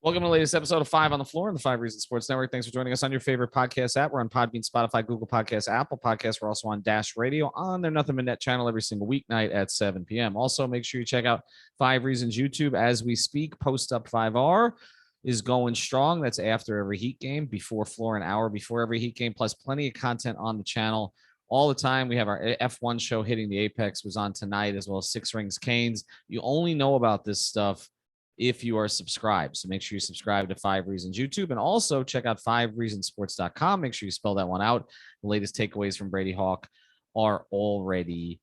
Welcome to the latest episode of Five on the Floor on the Five Reasons Sports Network. Thanks for joining us on your favorite podcast app. We're on Podbean, Spotify, Google Podcasts, Apple Podcasts. We're also on Dash Radio on their Nothing But Net channel every single weeknight at 7 p.m. Also, make sure you check out Five Reasons YouTube as we speak. Post Up 5R is going strong. That's after every Heat game, before floor, an hour before every Heat game, plus plenty of content on the channel all the time. We have our F1 show Hitting the Apex was on tonight, as well as Six Rings Canes. You only know about this stuff if you are subscribed. So make sure you subscribe to Five Reasons YouTube, and also check out fivereasonsports.com. Make sure you spell that one out. The latest takeaways from Brady Hawk are already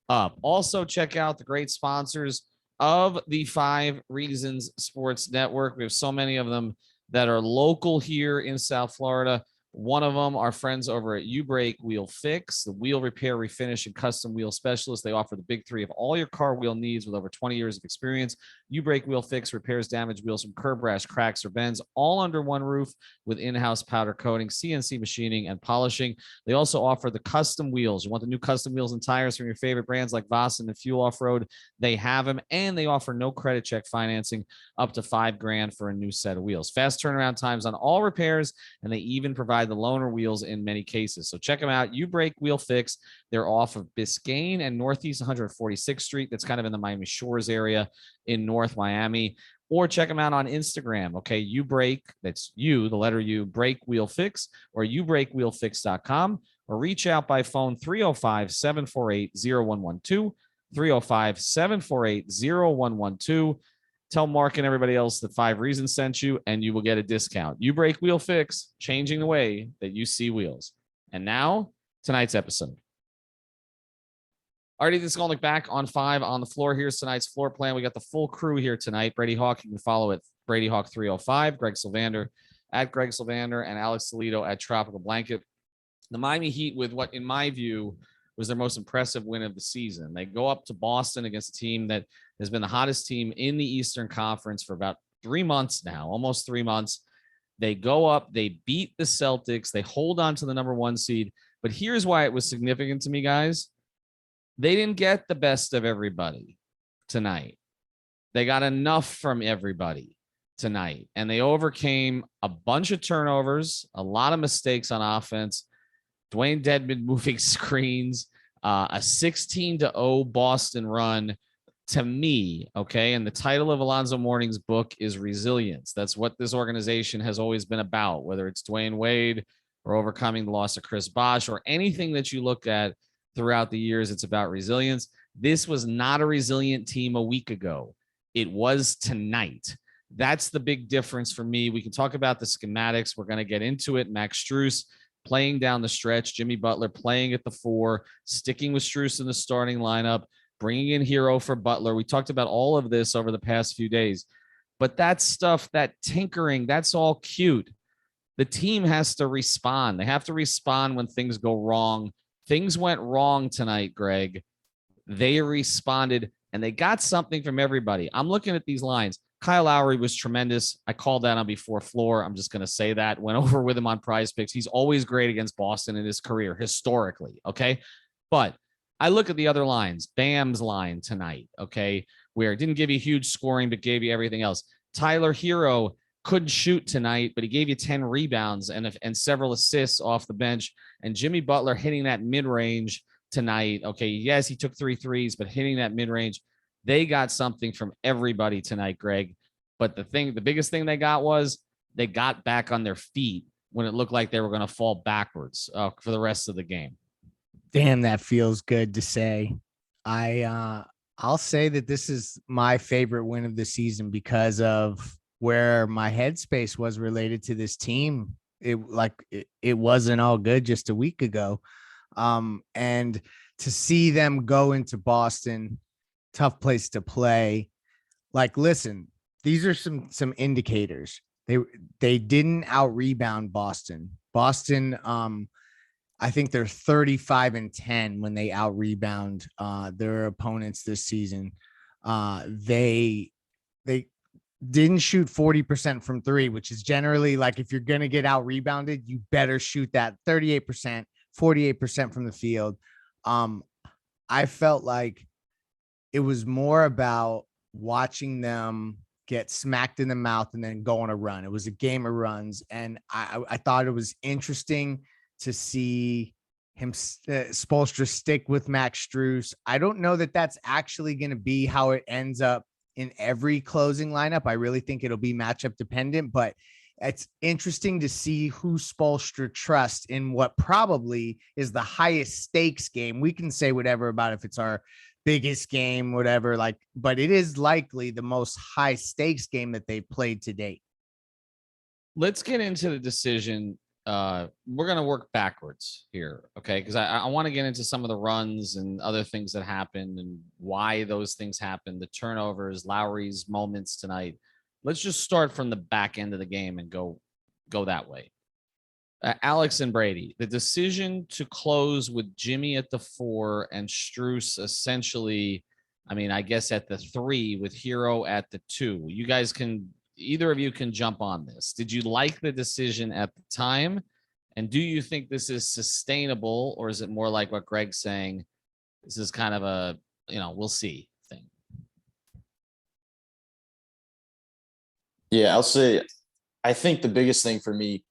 up. Also check out the great sponsors of the Five Reasons Sports Network. We have so many of them that are local here in South Florida. One of them, our friends over at U-Brake Wheel Fix, the wheel repair, refinish, and custom wheel specialist. They offer the big three of all your car wheel needs with over 20 years of experience. U-Brake Wheel Fix repairs damaged wheels from curb rash, cracks, or bends, all under one roof with in-house powder coating, CNC machining, and polishing. They also offer the custom wheels. You want the new custom wheels and tires from your favorite brands like Vossen and Fuel Off-Road. They have them, and they offer no credit check financing up to $5,000 for a new set of wheels. Fast turnaround times on all repairs, and they even provide the loaner wheels in many cases. So check them out. U-Brake Wheel Fix. They're off of Biscayne and Northeast 146th Street. That's kind of in the Miami Shores area in North Miami. Or check them out on Instagram. Okay, U-Brake, that's you, the letter U, Brake Wheel Fix, or ubrakewheelfix.com, or reach out by phone 305-748-0112, 305-748-0112. Tell Mark and everybody else that Five Reasons sent you, and you will get a discount. U-Brake Wheel Fix, changing the way that you see wheels. And now, tonight's episode. Alrighty, this is going to look back on Five on the Floor. Here's tonight's floor plan. We got the full crew here tonight. Brady Hawk, you can follow it. Brady Hawk 305, Greg Sylvander at Greg Sylvander, and Alex Toledo at Tropical Blanket. The Miami Heat with what, in my view, was their most impressive win of the season. They go up to Boston against a team that has been the hottest team in the Eastern Conference for about 3 months now, almost 3 months. They go up, they beat the Celtics, they hold on to the number 1 seed. But here's why it was significant to me, guys. They didn't get the best of everybody tonight. They got enough from everybody tonight, and they overcame a bunch of turnovers, a lot of mistakes on offense. Dwayne Dedmon moving screens, a 16-0 Boston run. To me, okay, and the title of Alonzo Mourning's book is Resilience. That's what this organization has always been about, whether it's Dwayne Wade or overcoming the loss of Chris Bosh or anything that you look at throughout the years, it's about resilience. This was not a resilient team a week ago. It was tonight. That's the big difference for me. We can talk about the schematics. We're going to get into it. Max Strus playing down the stretch, Jimmy Butler playing at the 4, sticking with Strus in the starting lineup, bringing in Hero for Butler. We talked about all of this over the past few days, but that stuff, that tinkering, that's all cute. The team has to respond. They have to respond when things go wrong. Things went wrong tonight, Greg. They responded, and they got something from everybody. I'm looking at these lines. Kyle Lowry was tremendous. I called that on before floor. I'm just going to say that. Went over with him on PrizePicks. He's always great against Boston in his career, historically, okay? But I look at the other lines. Bam's line tonight, okay, where it didn't give you huge scoring, but gave you everything else. Tyler Hero couldn't shoot tonight, but he gave you 10 rebounds and several assists off the bench. And Jimmy Butler hitting that mid-range tonight. Okay, yes, he took 3 threes, but hitting that mid-range. They got something from everybody tonight, Greg. But the biggest thing they got was they got back on their feet when it looked like they were going to fall backwards for the rest of the game. Damn, that feels good to say. I'll say that this is my favorite win of the season because of where my headspace was related to this team. It wasn't all good just a week ago. And to see them go into Boston, tough place to play. Like, listen, these are some indicators. They didn't out rebound Boston. Boston, I think they're 35-10 when they out rebound their opponents this season. They didn't shoot 40% from 3, which is generally like, if you're going to get out rebounded, you better shoot that 38%, 48% from the field. I felt like it was more about watching them get smacked in the mouth and then go on a run. It was a game of runs. And I thought it was interesting to see him Spoelstra stick with Max Strus. I don't know that that's actually going to be how it ends up in every closing lineup. I really think it'll be matchup dependent, but it's interesting to see who Spoelstra trusts in what probably is the highest stakes game. We can say whatever about if it's our biggest game, whatever, like, but it is likely the most high stakes game that they've played to date. Let's get into the decision. We're going to work backwards here. Okay. Cause I want to get into some of the runs and other things that happened and why those things happened, the turnovers, Lowry's moments tonight. Let's just start from the back end of the game and go that way. Alex and Brady, the decision to close with Jimmy at the 4 and Strus essentially, I mean, I guess at the 3 with Hero at the 2. You guys can, either of you can jump on this. Did you like the decision at the time? And do you think this is sustainable, or is it more like what Greg's saying? This is kind of a, we'll see thing. Yeah, I'll say, I think the biggest thing for me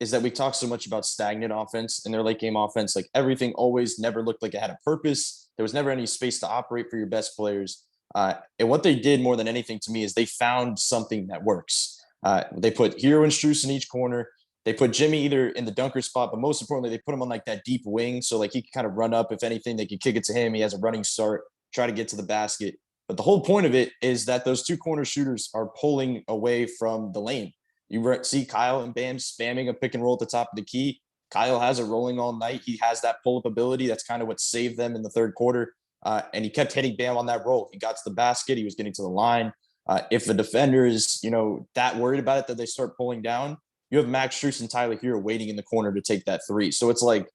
is that we talk so much about stagnant offense and their late game offense. Like everything always never looked like it had a purpose. There was never any space to operate for your best players. And what they did more than anything to me is they found something that works. They put Hero and Strus in each corner. They put Jimmy either in the dunker spot, but most importantly, they put him on like that deep wing. So like he could kind of run up. If anything, they could kick it to him. He has a running start, try to get to the basket. But the whole point of it is that those two corner shooters are pulling away from the lane. You see Kyle and Bam spamming a pick and roll at the top of the key. Kyle has it rolling all night. He has that pull-up ability. That's kind of what saved them in the third quarter. And he kept hitting Bam on that roll. He got to the basket. He was getting to the line. If the defender is, that worried about it that they start pulling down, you have Max Strus and Tyler Hero waiting in the corner to take that 3. So it's like,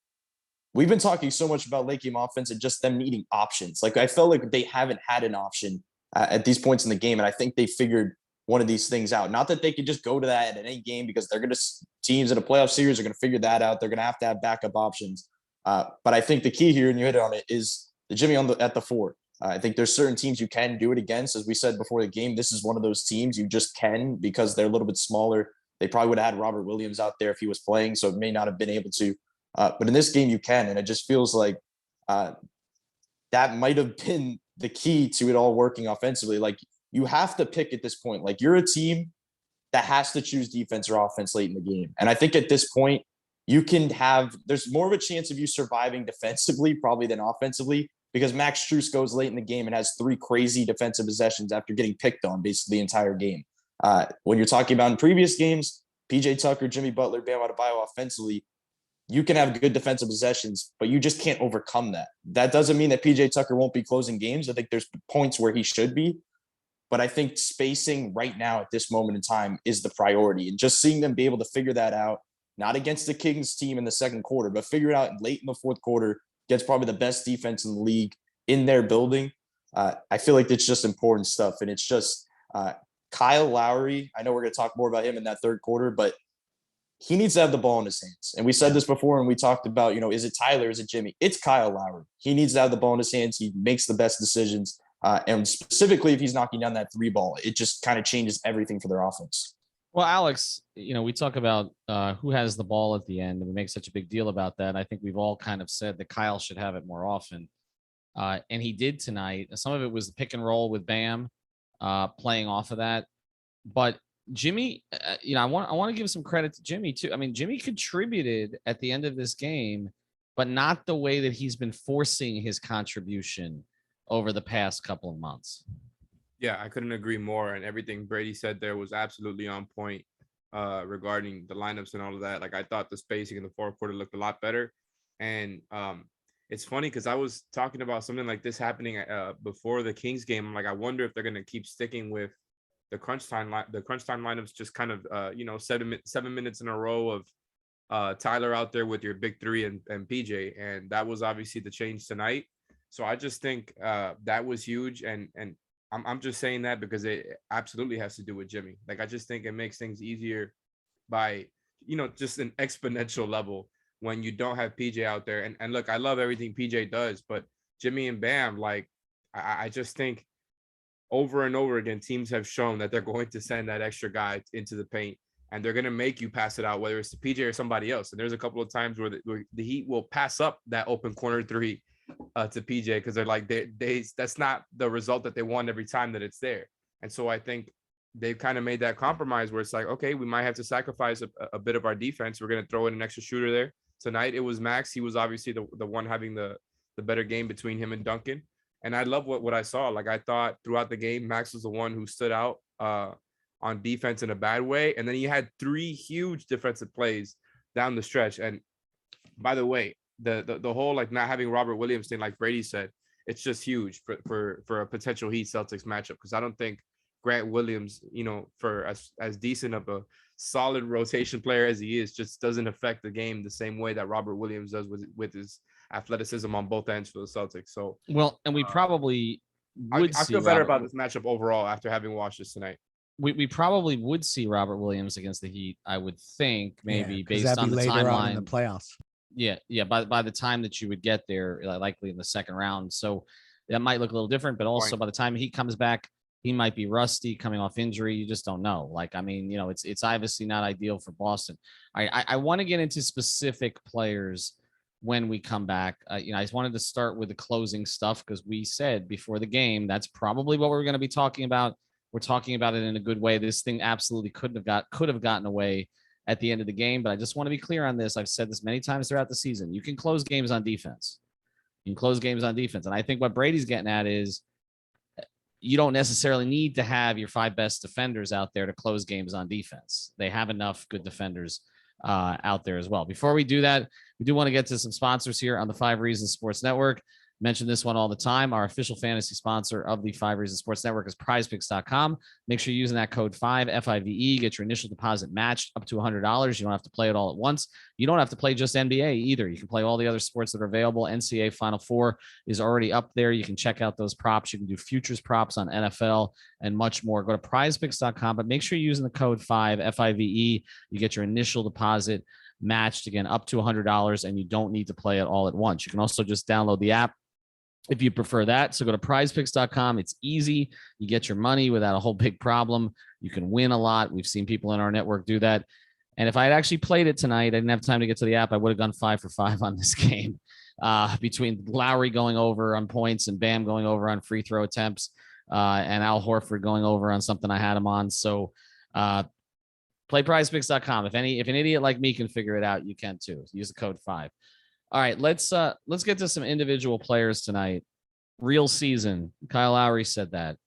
we've been talking so much about late game offense and just them needing options. Like I felt like they haven't had an option at these points in the game. And I think they figured one of these things out. Not that they could just go to that at any game, because they're going to, teams in a playoff series are going to figure that out. They're going to have backup options. But I think the key here, and you hit on it, is the Jimmy at the 4. I think there's certain teams you can do it against. As we said before the game, this is one of those teams you just can, because they're a little bit smaller. They probably would have had Robert Williams out there if he was playing, so it may not have been able to. But in this game, you can. And it just feels like that might have been the key to it all working offensively. Like, you have to pick at this point. Like, you're a team that has to choose defense or offense late in the game. And I think at this point, there's more of a chance of you surviving defensively probably than offensively, because Max Strus goes late in the game and has 3 crazy defensive possessions after getting picked on basically the entire game. When you're talking about in previous games, PJ Tucker, Jimmy Butler, Bam Adebayo offensively, you can have good defensive possessions, but you just can't overcome that. That doesn't mean that PJ Tucker won't be closing games. I think there's points where he should be, but I think spacing right now at this moment in time is the priority. And just seeing them be able to figure that out, not against the Kings team in the second quarter, but figure it out late in the fourth quarter, gets probably the best defense in the league in their building. I feel like it's just important stuff. And it's just Kyle Lowry. I know we're going to talk more about him in that third quarter, but he needs to have the ball in his hands. And we said this before, and we talked about, is it Tyler? Is it Jimmy? It's Kyle Lowry. He needs to have the ball in his hands. He makes the best decisions. And specifically, if he's knocking down that 3 ball, it just kind of changes everything for their offense. Well, Alex, we talk about who has the ball at the end, and we make such a big deal about that. I think we've all kind of said that Kyle should have it more often. And he did tonight. Some of it was the pick and roll with Bam playing off of that. But Jimmy, I want to give some credit to Jimmy too. I mean, Jimmy contributed at the end of this game, but not the way that he's been forcing his contribution over the past couple of months. Yeah, I couldn't agree more. And everything Brady said there was absolutely on point regarding the lineups and all of that. Like, I thought the spacing in the fourth quarter looked a lot better. And it's funny because I was talking about something like this happening before the Kings game. I'm like, I wonder if they're going to keep sticking with the crunch time lineups, just kind of 7 minutes in a row of Tyler out there with your big 3 and PJ. And that was obviously the change tonight. So I just think that was huge. And I'm just saying that because it absolutely has to do with Jimmy. Like, I just think it makes things easier by, just an exponential level when you don't have PJ out there. And look, I love everything PJ does, but Jimmy and Bam, like, I just think over and over again, teams have shown that they're going to send that extra guy into the paint, and they're going to make you pass it out, whether it's to PJ or somebody else. And there's a couple of times where the Heat will pass up that open corner three to PJ because they're like, that's not the result that they want every time that it's there. And so I think they've kind of made that compromise where it's like, okay, we might have to sacrifice a bit of our defense. We're going to throw in an extra shooter there. Tonight it was Max. He was obviously the one having the better game between him and Duncan. And I love what I saw. Like, I thought throughout the game, Max was the one who stood out on defense in a bad way. And then he had 3 huge defensive plays down the stretch. And by the way, the whole like not having Robert Williams thing, like Brady said, it's just huge for a potential Heat Celtics matchup, because I don't think Grant Williams, for as decent of a solid rotation player as he is, just doesn't affect the game the same way that Robert Williams does with his athleticism on both ends for the Celtics. So well, and we probably would I see feel better Robert- about this matchup overall after having watched this tonight. we probably would see Robert Williams against the Heat, I would think, maybe 'cause based that'd on be the later on in timeline. the playoffs. Yeah. By the time that you would get there, likely in the second round. So that might look a little different, but also by the time he comes back, he might be rusty coming off injury. You just don't know. Like, I mean, it's obviously not ideal for Boston. I want to get into specific players when we come back. I just wanted to start with the closing stuff because we said before the game, that's probably what we're going to be talking about. We're talking about it in a good way. This thing absolutely could have gotten away at the end of the game, but I just want to be clear on this. I've said this many times throughout the season. You can close games on defense. And I think what Brady's getting at is you don't necessarily need to have your 5 best defenders out there to close games on defense. They have enough good defenders out there as well. Before we do that, we do want to get to some sponsors here on the 5 Reasons Sports Network. Mention this one all the time. Our official fantasy sponsor of the 5 Reasons Sports Network is PrizePicks.com. Make sure you're using that code 5 FIVE. Get your initial deposit matched up to $100. You don't have to play it all at once. You don't have to play just NBA either. You can play all the other sports that are available. NCAA Final Four is already up there. You can check out those props. You can do futures props on NFL and much more. Go to PrizePicks.com, but make sure you're using the code 5 FIVE. You get your initial deposit matched again up to $100, and you don't need to play it all at once. You can also just download the app if you prefer that. So go to prizepicks.com. It's easy. You get your money without a whole big problem. You can win a lot. We've seen people in our network do that. And if I had actually played it tonight, I didn't have time to get to the app, I would have gone 5 for 5 on this game between Lowry going over on points and Bam going over on free throw attempts and Al Horford going over on something I had him on. So play prizepicks.com. If an idiot like me can figure it out, you can too. Use the code 5. All right, let's get to some individual players tonight. Real season. Kyle Lowry said that.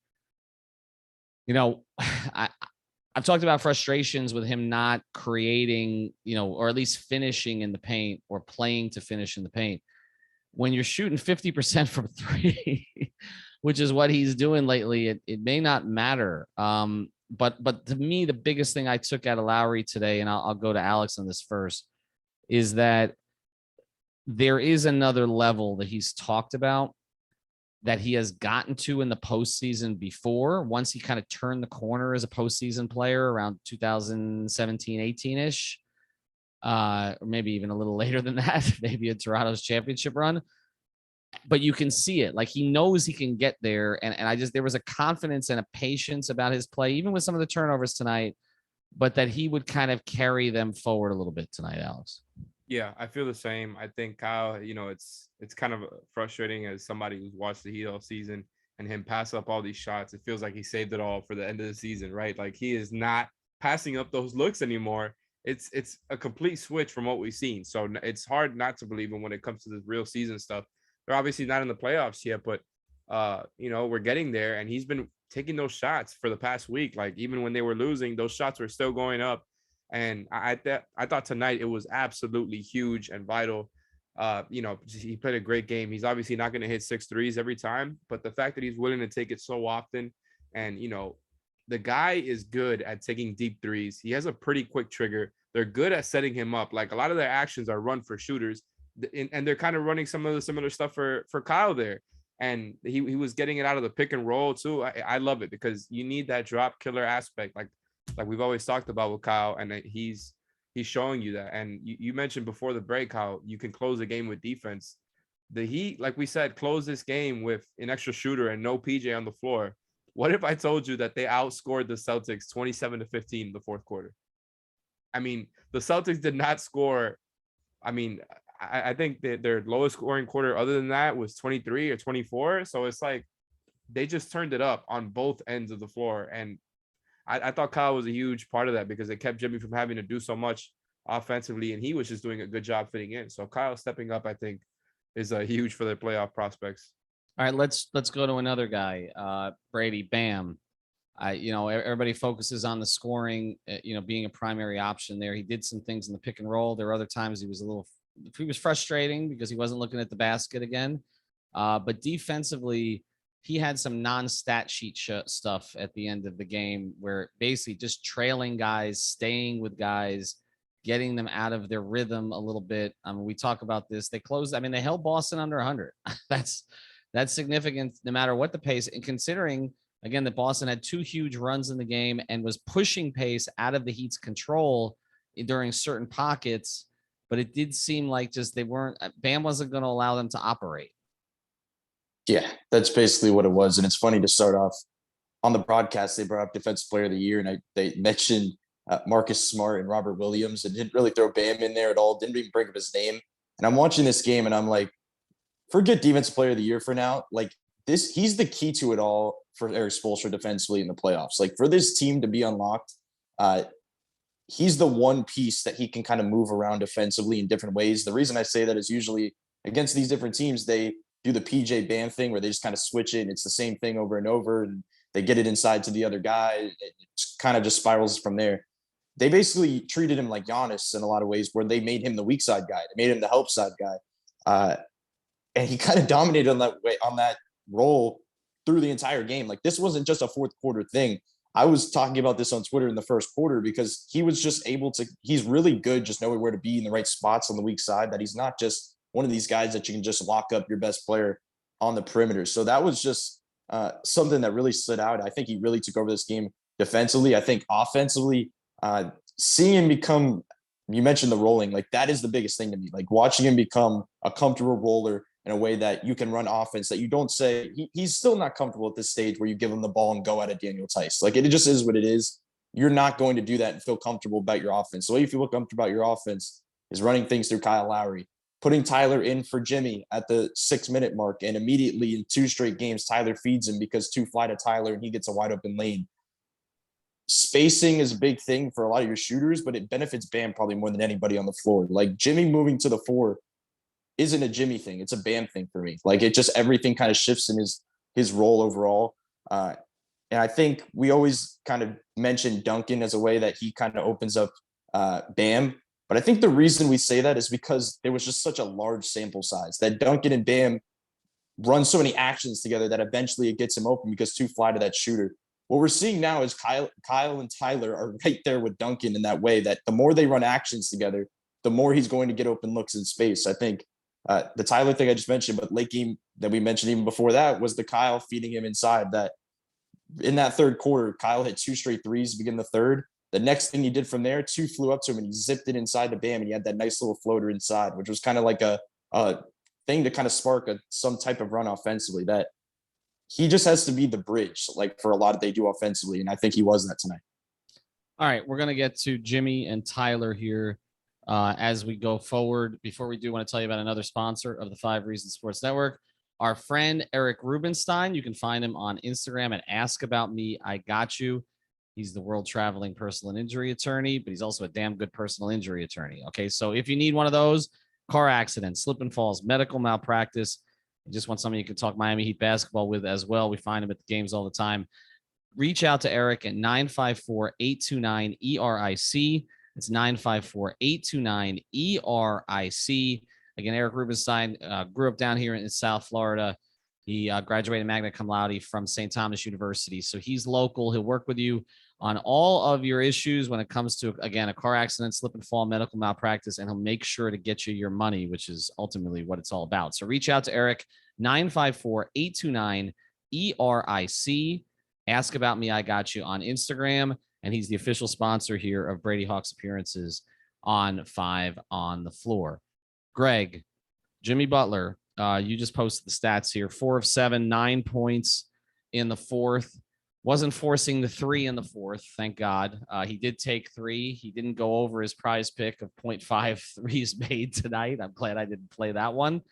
I've talked about frustrations with him not creating, or at least finishing in the paint or playing to finish in the paint. When you're shooting 50% from 3, which is what he's doing lately, it may not matter. But to me, the biggest thing I took out of Lowry today, and I'll go to Alex on this first, is that there is another level that he's talked about that he has gotten to in the postseason before, once he kind of turned the corner as a postseason player around 2017, 18-ish, or maybe even a little later than that, maybe in Toronto's championship run. But you can see it. Like, he knows he can get there. And there was a confidence and a patience about his play, even with some of the turnovers tonight, but that he would kind of carry them forward a little bit tonight, Alex. Yeah, I feel the same. I think Kyle, it's kind of frustrating as somebody who's watched the Heat all season and him pass up all these shots. It feels like he saved it all for the end of the season, right? Like, he is not passing up those looks anymore. It's a complete switch from what we've seen. So it's hard not to believe him when it comes to the real season stuff. They're obviously not in the playoffs yet, but we're getting there, and he's been taking those shots for the past week. Like, even when they were losing, those shots were still going up. And I thought tonight it was absolutely huge and vital. He played a great game. He's obviously not going to hit 6 threes every time, but the fact that he's willing to take it so often, and the guy is good at taking deep threes. He has a pretty quick trigger. They're good at setting him up. Like, a lot of their actions are run for shooters, and they're kind of running some of the similar stuff for Kyle there. And he was getting it out of the pick and roll too. I love it because you need that drop killer aspect, like we've always talked about with Kyle, and he's showing you that. And you mentioned before the break how you can close a game with defense. The Heat, like we said, close this game with an extra shooter and no PJ on the floor. What if I told you that they outscored the Celtics 27-15 in the fourth quarter? I mean, the Celtics did not score. I mean, I think that their lowest scoring quarter other than that was 23 or 24. So it's like they just turned it up on both ends of the floor. And I thought Kyle was a huge part of that because it kept Jimmy from having to do so much offensively, and he was just doing a good job fitting in. So Kyle stepping up, I think, is huge for their playoff prospects. All right, let's go to another guy, Brady. Bam. Everybody focuses on the scoring, being a primary option there. He did some things in the pick and roll. There were other times he was frustrating because he wasn't looking at the basket again. But defensively, he had some non-stat sheet stuff at the end of the game where basically just trailing guys, staying with guys, getting them out of their rhythm a little bit. We talk about this. They held Boston under 100. That's significant no matter what the pace. And considering, again, that Boston had two huge runs in the game and was pushing pace out of the Heat's control during certain pockets, but it did seem like Bam wasn't going to allow them to operate. Yeah, that's basically what it was. And it's funny to start off on the broadcast. They brought up Defensive Player of the Year, and they mentioned Marcus Smart and Robert Williams, and didn't really throw Bam in there at all. Didn't even bring up his name. And I'm watching this game, and I'm like, forget Defensive Player of the Year for now. Like he's the key to it all for Erik Spoelstra defensively in the playoffs. Like for this team to be unlocked, he's the one piece that he can kind of move around defensively in different ways. The reason I say that is usually against these different teams, they do the PJ Bam thing where they just kind of switch it and it's the same thing over and over, and they get it inside to the other guy. It kind of just spirals from there. They basically treated him like Giannis in a lot of ways, where they made him the weak side guy. They made him the help side guy. And he kind of dominated on that role through the entire game. Like this wasn't just a fourth quarter thing. I was talking about this on Twitter in the first quarter because he was just he's really good just knowing where to be in the right spots on the weak side, that he's not just one of these guys that you can just lock up your best player on the perimeter. So that was just something that really stood out. I think he really took over this game defensively. I think offensively, seeing him become, you mentioned the rolling, like that is the biggest thing to me. Like watching him become a comfortable roller in a way that you can run offense, that you don't say he's still not comfortable at this stage where you give him the ball and go at it, Daniel Tice. Like it just is what it is. You're not going to do that and feel comfortable about your offense. So if you feel comfortable about your offense is running things through Kyle Lowry, putting Tyler in for Jimmy at the 6-minute mark, and immediately in 2 straight games, Tyler feeds him because 2 fly to Tyler and he gets a wide open lane. Spacing is a big thing for a lot of your shooters, but it benefits Bam probably more than anybody on the floor. Like Jimmy moving to the 4 isn't a Jimmy thing. It's a Bam thing for me. Like it just, everything kind of shifts in his role overall. And I think we always kind of mention Duncan as a way that he kind of opens up Bam. But I think the reason we say that is because there was just such a large sample size that Duncan and Bam run so many actions together that eventually it gets him open because 2 fly to that shooter. What we're seeing now is Kyle and Tyler are right there with Duncan in that way, that the more they run actions together, the more he's going to get open looks in space. I think the Tyler thing I just mentioned, but late game that we mentioned even before that was the Kyle feeding him inside. That in that third quarter, Kyle hit 2 straight threes to begin the third. The next thing he did from there, 2 flew up to him and he zipped it inside to Bam, and he had that nice little floater inside, which was kind of like a thing to kind of spark some type of run offensively. That he just has to be the bridge, like for a lot of they do offensively, and I think he was that tonight. All right, we're gonna get to Jimmy and Tyler here as we go forward. Before we do, want to tell you about another sponsor of the 5 Reasons Sports Network. Our friend Eric Rubenstein. You can find him on Instagram at Ask About Me, I Got You. He's the world traveling personal injury attorney, but he's also a damn good personal injury attorney. Okay, so if you need one of those, car accidents, slip and falls, medical malpractice, you just want somebody you can talk Miami Heat basketball with as well. We find him at the games all the time. Reach out to Eric at 954-829-ERIC. It's 954-829-ERIC. Again, Eric Rubenstein grew up down here in South Florida. He graduated magna cum laude from St. Thomas University. So he's local. He'll work with you on all of your issues when it comes to, again, a car accident, slip and fall, medical malpractice, and he'll make sure to get you your money, which is ultimately what it's all about. So reach out to Eric, 954-829-ERIC. Ask About Me, I Got You on Instagram. And he's the official sponsor here of Brady Hawk's appearances on 5 on the Floor. Greg, Jimmy Butler, you just posted the stats here. 4 of 7, 9 points in the fourth. Wasn't forcing the 3 in the 4th. Thank God. He did take 3. He didn't go over his prize pick of 0.5 threes made tonight. I'm glad I didn't play that one.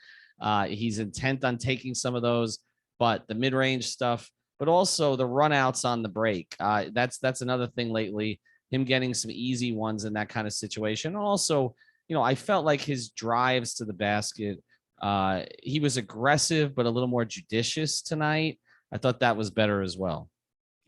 He's intent on taking some of those, but the mid-range stuff, but also the runouts on the break. That's another thing lately. Him getting some easy ones in that kind of situation. Also, I felt like his drives to the basket, he was aggressive, but a little more judicious tonight. I thought that was better as well.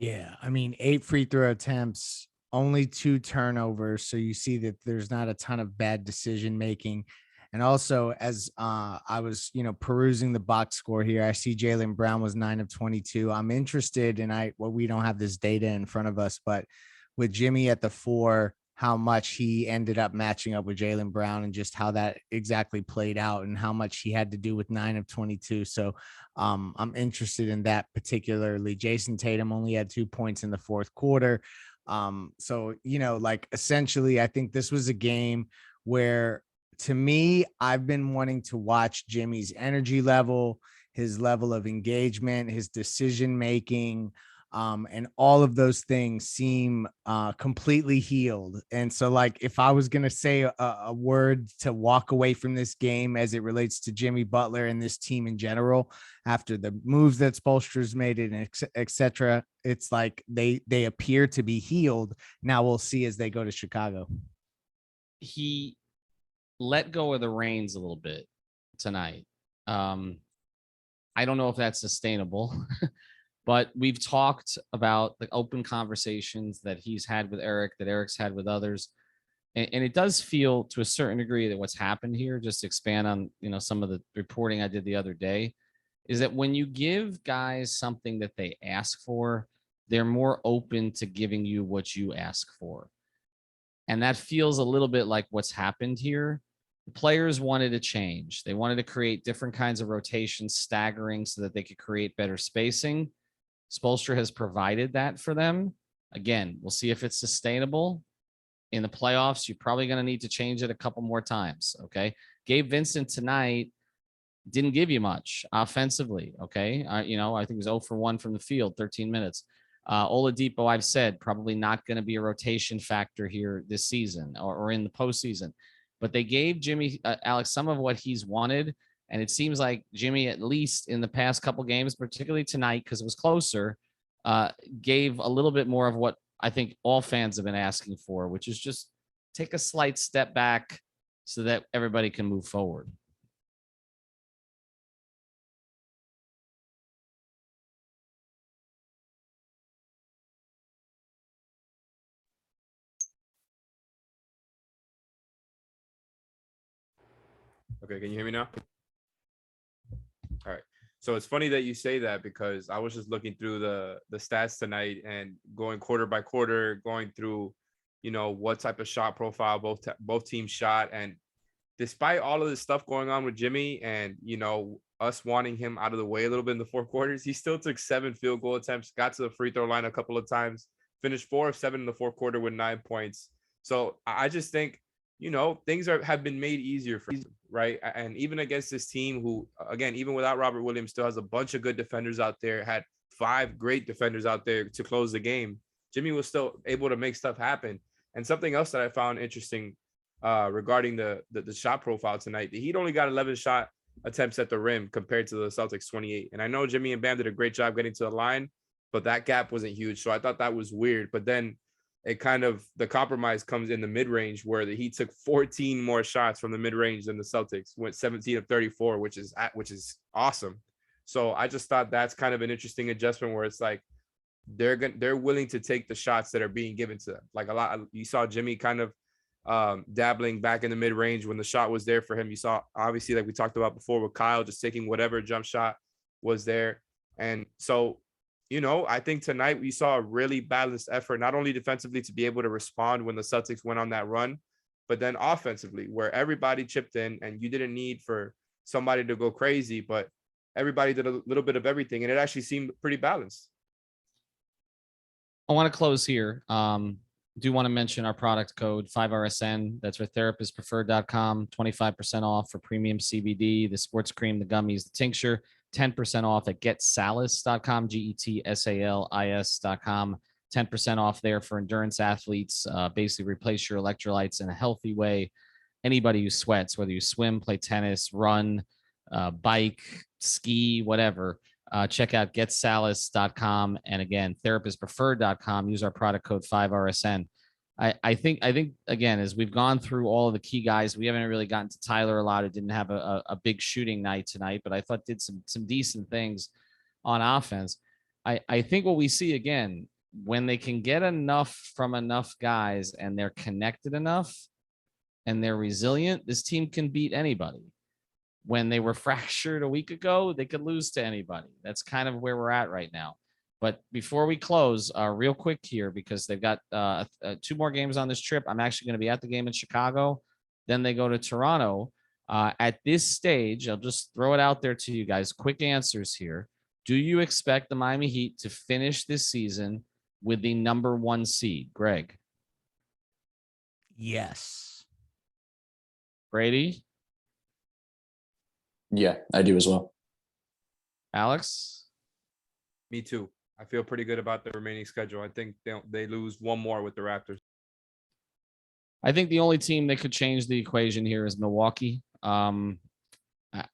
Yeah, I mean, 8 free throw attempts, only 2 turnovers, so you see that there's not a ton of bad decision making. And also, as I was, perusing the box score here, I see Jaylen Brown was 9 of 22. I'm interested, and we don't have this data in front of us, but with Jimmy at the 4, how much he ended up matching up with Jaylen Brown and just how that exactly played out and how much he had to do with 9 of 22. So I'm interested in that particularly. Jason Tatum only had 2 points in the 4th quarter. So, essentially, I think this was a game where, to me, I've been wanting to watch Jimmy's energy level, his level of engagement, his decision-making, and all of those things seem completely healed. And so, if I was going to say a word to walk away from this game as it relates to Jimmy Butler and this team in general, after the moves that Spoelstra's made and et cetera, it's like they appear to be healed. Now we'll see as they go to Chicago. He let go of the reins a little bit tonight. I don't know if that's sustainable. But we've talked about the open conversations that he's had with Eric, that Eric's had with others. And it does feel to a certain degree that what's happened here, just to expand on, some of the reporting I did the other day, is that when you give guys something that they ask for, they're more open to giving you what you ask for. And that feels a little bit like what's happened here. The players wanted to change. They wanted to create different kinds of rotations, staggering so that they could create better spacing. Spoelstra has provided that for them. Again, we'll see if it's sustainable. In the playoffs, you're probably going to need to change it a couple more times, okay? Gabe Vincent tonight didn't give you much offensively, okay? I think he was 0 for 1 from the field, 13 minutes. Oladipo, I've said, probably not going to be a rotation factor here this season or in the postseason. But they gave Jimmy, Alex, some of what he's wanted. And it seems like Jimmy, at least in the past couple games, particularly tonight, because it was closer, gave a little bit more of what I think all fans have been asking for, which is just take a slight step back so that everybody can move forward. Okay, can you hear me now? All right. So it's funny that you say that because I was just looking through the stats tonight and going quarter by quarter, going through, what type of shot profile both teams shot. And despite all of this stuff going on with Jimmy and, us wanting him out of the way a little bit in the 4 quarters, he still took 7 field goal attempts, got to the free throw line a couple of times, finished 4 of 7 in the 4th quarter with 9 points. So I just think, things have been made easier for him, right? And even against this team who, again, even without Robert Williams, still has a bunch of good defenders out there, had 5 great defenders out there to close the game. Jimmy was still able to make stuff happen. And something else that I found interesting regarding the shot profile tonight, the Heat only got 11 shot attempts at the rim compared to the Celtics 28. And I know Jimmy and Bam did a great job getting to the line, but that gap wasn't huge. So I thought that was weird. But then the compromise comes in the mid-range where the Heat took 14 more shots from the mid-range than the Celtics, went 17 of 34, which is awesome. So I just thought that's kind of an interesting adjustment where it's like they're willing to take the shots that are being given to them. Like you saw Jimmy kind of dabbling back in the mid-range when the shot was there for him. You saw, obviously, like we talked about before with Kyle, just taking whatever jump shot was there. And so, I think tonight we saw a really balanced effort, not only defensively to be able to respond when the Celtics went on that run, but then offensively where everybody chipped in and you didn't need for somebody to go crazy, but everybody did a little bit of everything. And it actually seemed pretty balanced. I want to close here. Do want to mention our product code 5RSN. That's for therapistpreferred.com, 25% off for premium CBD, the sports cream, the gummies, the tincture. 10% off at getsalis.com, getsalis.com. 10% off there for endurance athletes. Basically replace your electrolytes in a healthy way. Anybody who sweats, whether you swim, play tennis, run, bike, ski, whatever, check out getsalis.com. And again, therapistpreferred.com. Use our product code 5RSN. I think again, as we've gone through all of the key guys, we haven't really gotten to Tyler a lot. It didn't have a big shooting night tonight, but I thought did some decent things on offense. I think what we see again, when they can get enough from enough guys and they're connected enough and they're resilient, this team can beat anybody. When they were fractured a week ago, they could lose to anybody. That's kind of where we're at right now. But before we close, real quick here, because they've got 2 more games on this trip. I'm actually going to be at the game in Chicago. Then they go to Toronto. At this stage, I'll just throw it out there to you guys. Quick answers here. Do you expect the Miami Heat to finish this season with the number 1 seed? Greg? Yes. Brady? Yeah, I do as well. Alex? Me too. I feel pretty good about the remaining schedule. I think they lose one more with the Raptors. I think the only team that could change the equation here is Milwaukee. And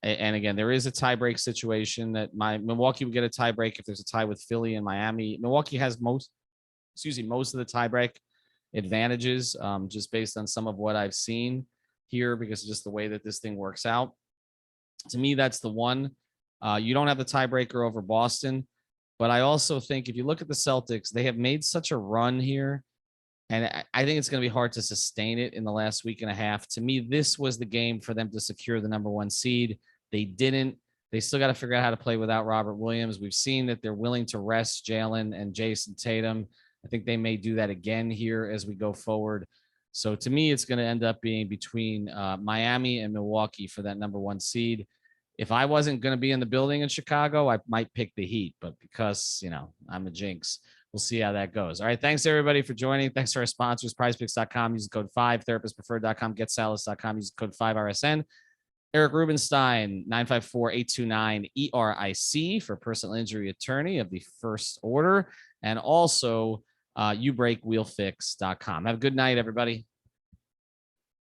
again, there is a tiebreak situation that Milwaukee would get a tiebreak if there's a tie with Philly and Miami. Milwaukee has most of the tiebreak advantages, just based on some of what I've seen here, because of just the way that this thing works out. To me, that's the one. You don't have the tiebreaker over Boston. But I also think if you look at the Celtics, they have made such a run here, and I think it's going to be hard to sustain it in the last week and a half. To me, this was the game for them to secure the number 1 seed. They didn't. They still got to figure out how to play without Robert Williams. We've seen that they're willing to rest Jalen and Jason Tatum. I think they may do that again here as we go forward. So to me, it's going to end up being between Miami and Milwaukee for that number 1 seed. If I wasn't going to be in the building in Chicago, I might pick the Heat, but because, I'm a jinx, we'll see how that goes. All right. Thanks everybody for joining. Thanks to our sponsors, PrizePicks.com. Use the code 5, therapistpreferred.com, getsalis.com. Use the code 5RSN. Eric Rubenstein, 954-829-ERIC for personal injury attorney of the first order. And also, youbreakwheelfix.com. Have a good night, everybody.